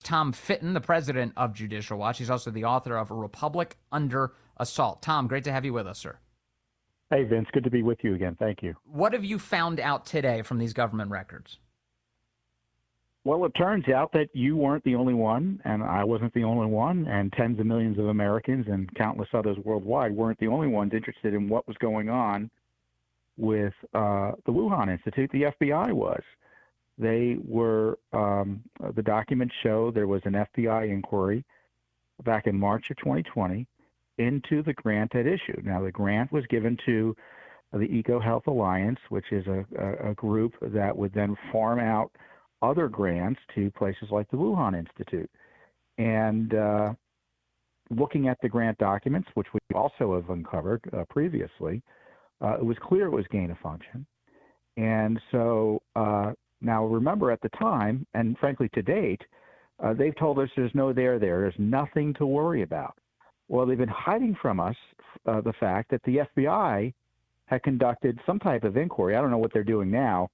Tom Fitton, the president of Judicial Watch. He's also the author of A Republic Under Assault. Tom, great to have you with us, sir. Hey, Vince, good to be with you again. Thank you. What have you found out today from these government records? Well, it turns out that you weren't the only one, and I wasn't the only one, and tens of millions of Americans and countless others worldwide weren't the only ones interested in what was going on with the Wuhan Institute. The FBI was. They were, the documents show there was an FBI inquiry back in March of 2020 into the grant at issue. Now, the grant was given to the EcoHealth Alliance, which is a group that would then farm out other grants to places like the Wuhan Institute. And looking at the grant documents, which we also have uncovered previously, it was clear it was gain of function. And so now remember at the time, and frankly to date, they've told us there's no there there. There's nothing to worry about. Well, they've been hiding from us the fact that the FBI had conducted some type of inquiry. I don't know what they're doing now,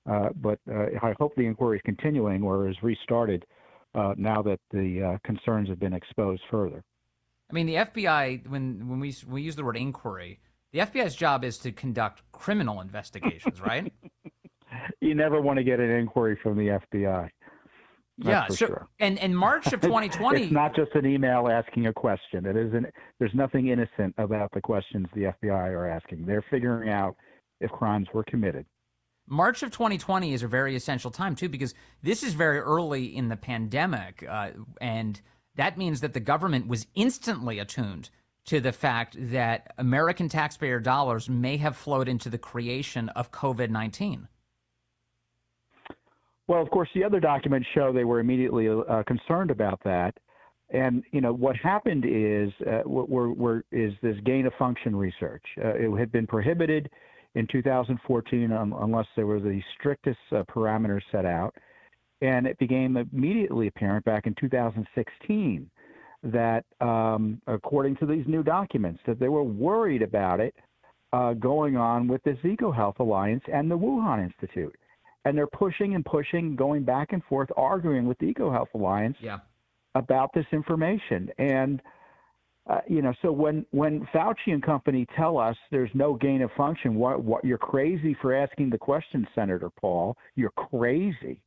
but I hope the inquiry is continuing or is restarted now that the concerns have been exposed further. I mean, the FBI, when we use the word inquiry, the FBI's job is to conduct criminal investigations, right? You never want to get an inquiry from the FBI. Yeah, sure. And in March of 2020, it's not just an email asking a question. It isn't. There's nothing innocent about the questions the FBI are asking. They're figuring out if crimes were committed. March of 2020 is a very essential time, too, because this is very early in the pandemic. And that means that the government was instantly attuned to the fact that American taxpayer dollars may have flowed into the creation of COVID-19. Well, of course, the other documents show they were immediately concerned about that. And, you know, what happened is is this gain of function research. It had been prohibited in 2014 unless there were the strictest parameters set out. And it became immediately apparent back in 2016 that, according to these new documents, that they were worried about it going on with this EcoHealth Alliance and the Wuhan Institute. And they're pushing and pushing, going back and forth, arguing with the EcoHealth Alliance about this information. And, you know, so when Fauci and company tell us there's no gain of function, what you're crazy for asking the question, Senator Paul. You're crazy.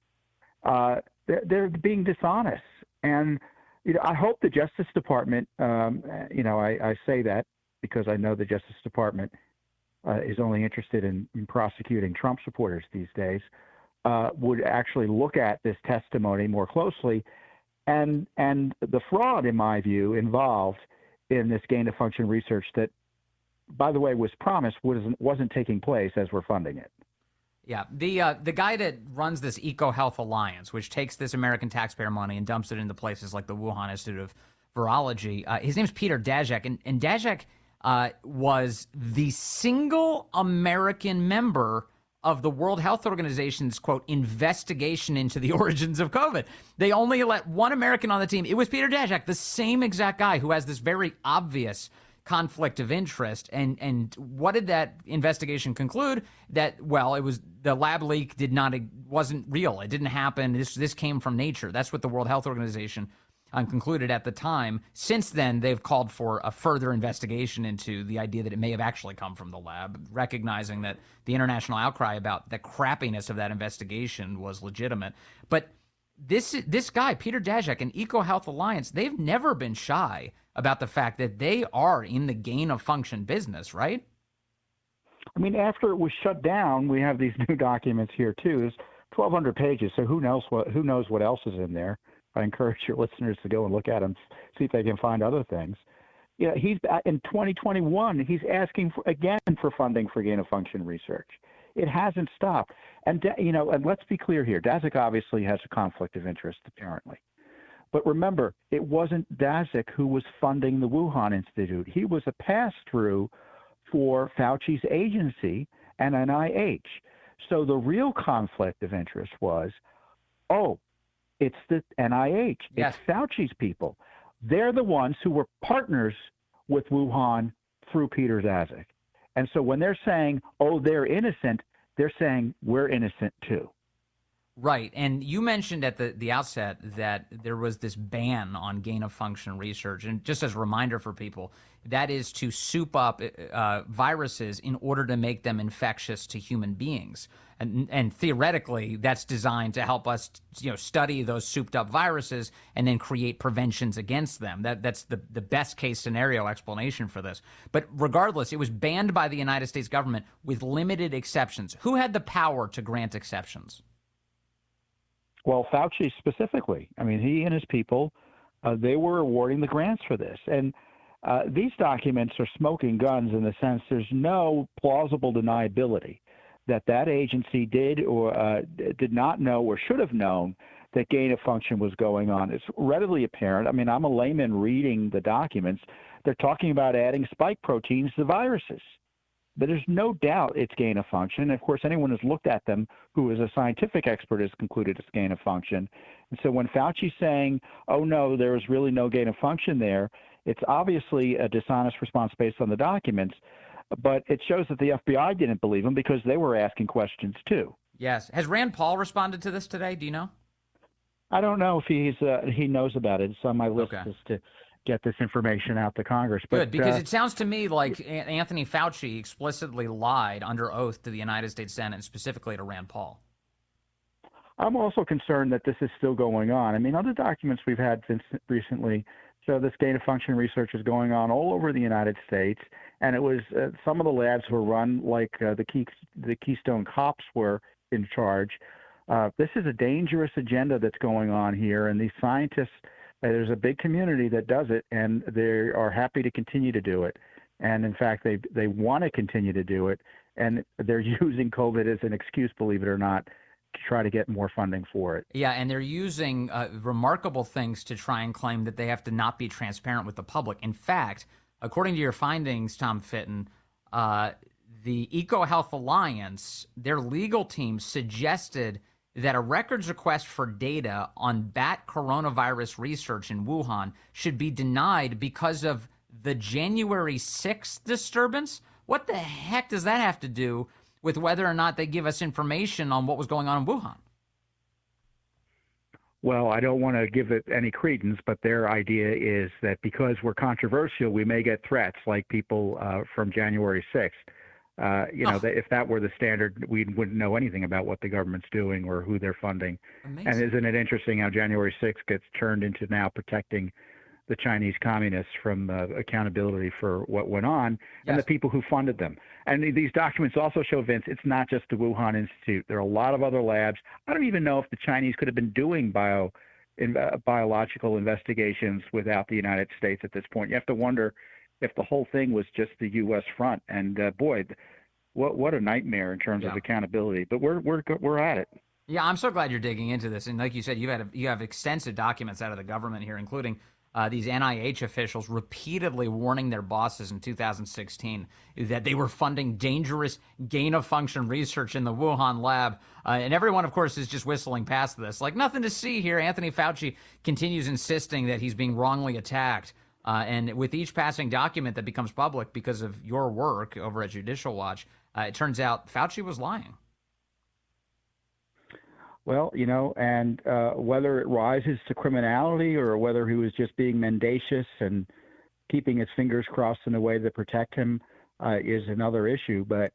They're being dishonest. And, you know, I hope the Justice Department, you know, I say that because I know the Justice Department is only interested in prosecuting Trump supporters these days, would actually look at this testimony more closely, and the fraud, in my view, involved in this gain of function research that, by the way, was promised wasn't taking place as we're funding it. Yeah, the guy that runs this EcoHealth Alliance, which takes this American taxpayer money and dumps it into places like the Wuhan Institute of Virology, his name's Peter Daszak, and Daszak was the single American member of the World Health Organization's, quote, investigation into the origins of COVID. They only let one American on the team. It was Peter Daszak, the same exact guy who has this very obvious conflict of interest. And what did that investigation conclude? That, well, it was the lab leak wasn't real. It didn't happen. This came from nature. That's what the World Health Organization concluded at the time. Since then, they've called for a further investigation into the idea that it may have actually come from the lab, recognizing that the international outcry about the crappiness of that investigation was legitimate. But this guy, Peter Daszak, and EcoHealth Alliance, they've never been shy about the fact that they are in the gain of function business, right? I mean, after it was shut down, we have these new documents here too. There's 1,200 pages, so who knows what else is in there. I encourage your listeners to go and look at them, see if they can find other things. You know, he's in 2021. He's asking for funding for gain of function research. It hasn't stopped. And you know, and let's be clear here. Daszak obviously has a conflict of interest, apparently. But remember, it wasn't Daszak who was funding the Wuhan Institute. He was a pass-through for Fauci's agency and NIH. So the real conflict of interest was, it's the NIH. Yes. It's Fauci's people. They're the ones who were partners with Wuhan through Peter Daszak. And so when they're saying, they're innocent, they're saying we're innocent too. Right. And you mentioned at the outset that there was this ban on gain-of-function research. And just as a reminder for people, that is to soup up viruses in order to make them infectious to human beings. And theoretically, that's designed to help us, study those souped-up viruses and then create preventions against them. That's the best-case scenario explanation for this. But regardless, it was banned by the United States government with limited exceptions. Who had the power to grant exceptions? Well, Fauci specifically. I mean, he and his people, they were awarding the grants for this. And these documents are smoking guns in the sense there's no plausible deniability that agency did or did not know or should have known that gain of function was going on. It's readily apparent. I mean, I'm a layman reading the documents. They're talking about adding spike proteins to viruses. But there's no doubt it's gain of function. And of course, anyone who's looked at them who is a scientific expert has concluded it's gain of function. And so when Fauci's saying, oh, no, there was really no gain of function there, it's obviously a dishonest response based on the documents. But it shows that the FBI didn't believe him because they were asking questions, too. Yes. Has Rand Paul responded to this today? Do you know? I don't know if he knows about it. It's on my list is to get this information out to Congress. But, good, because it sounds to me like Anthony Fauci explicitly lied under oath to the United States Senate, and specifically to Rand Paul. I'm also concerned that this is still going on. I mean, other documents we've had recently show this gain-of-function research is going on all over the United States, and it was some of the labs were run like the Keystone Cops were in charge. This is a dangerous agenda that's going on here, and these scientists, there's a big community that does it, and they are happy to continue to do it. And in fact, they want to continue to do it, and they're using COVID as an excuse, believe it or not, to try to get more funding for it. Yeah, and they're using remarkable things to try and claim that they have to not be transparent with the public. In fact, according to your findings, Tom Fitton, the EcoHealth Alliance, their legal team suggested that a records request for data on bat coronavirus research in Wuhan should be denied because of the January 6th disturbance. What the heck does that have to do with whether or not they give us information on what was going on in Wuhan? Well, I don't want to give it any credence, but their idea is that because we're controversial, we may get threats like people from January 6th. If that were the standard, we wouldn't know anything about what the government's doing or who they're funding. Amazing. And isn't it interesting how January 6th gets turned into now protecting the Chinese communists from accountability for what went on and the people who funded them. And these documents also show, Vince, it's not just the Wuhan Institute. There are a lot of other labs. I don't even know if the Chinese could have been doing biological investigations without the United States at this point. You have to wonder if the whole thing was just the U.S. front. And boy, what a nightmare in terms of accountability. But we're at it. Yeah, I'm so glad you're digging into this. And like you said, you have extensive documents out of the government here, including these NIH officials repeatedly warning their bosses in 2016 that they were funding dangerous gain-of-function research in the Wuhan lab. And everyone, of course, is just whistling past this. Like, nothing to see here. Anthony Fauci continues insisting that he's being wrongly attacked. And with each passing document that becomes public because of your work over at Judicial Watch, it turns out Fauci was lying. Well, and whether it rises to criminality or whether he was just being mendacious and keeping his fingers crossed in a way to protect him is another issue. But,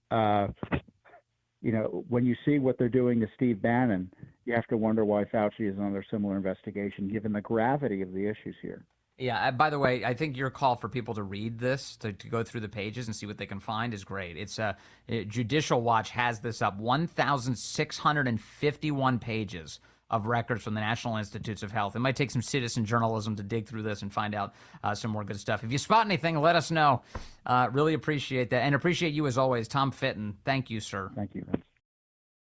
when you see what they're doing to Steve Bannon, you have to wonder why Fauci is under similar investigation, given the gravity of the issues here. Yeah, by the way, I think your call for people to read this, to go through the pages and see what they can find is great. It's Judicial Watch has this up, 1,651 pages of records from the National Institutes of Health. It might take some citizen journalism to dig through this and find out some more good stuff. If you spot anything, let us know. Really appreciate that. And appreciate you as always, Tom Fitton. Thank you, sir. Thank you, Vince.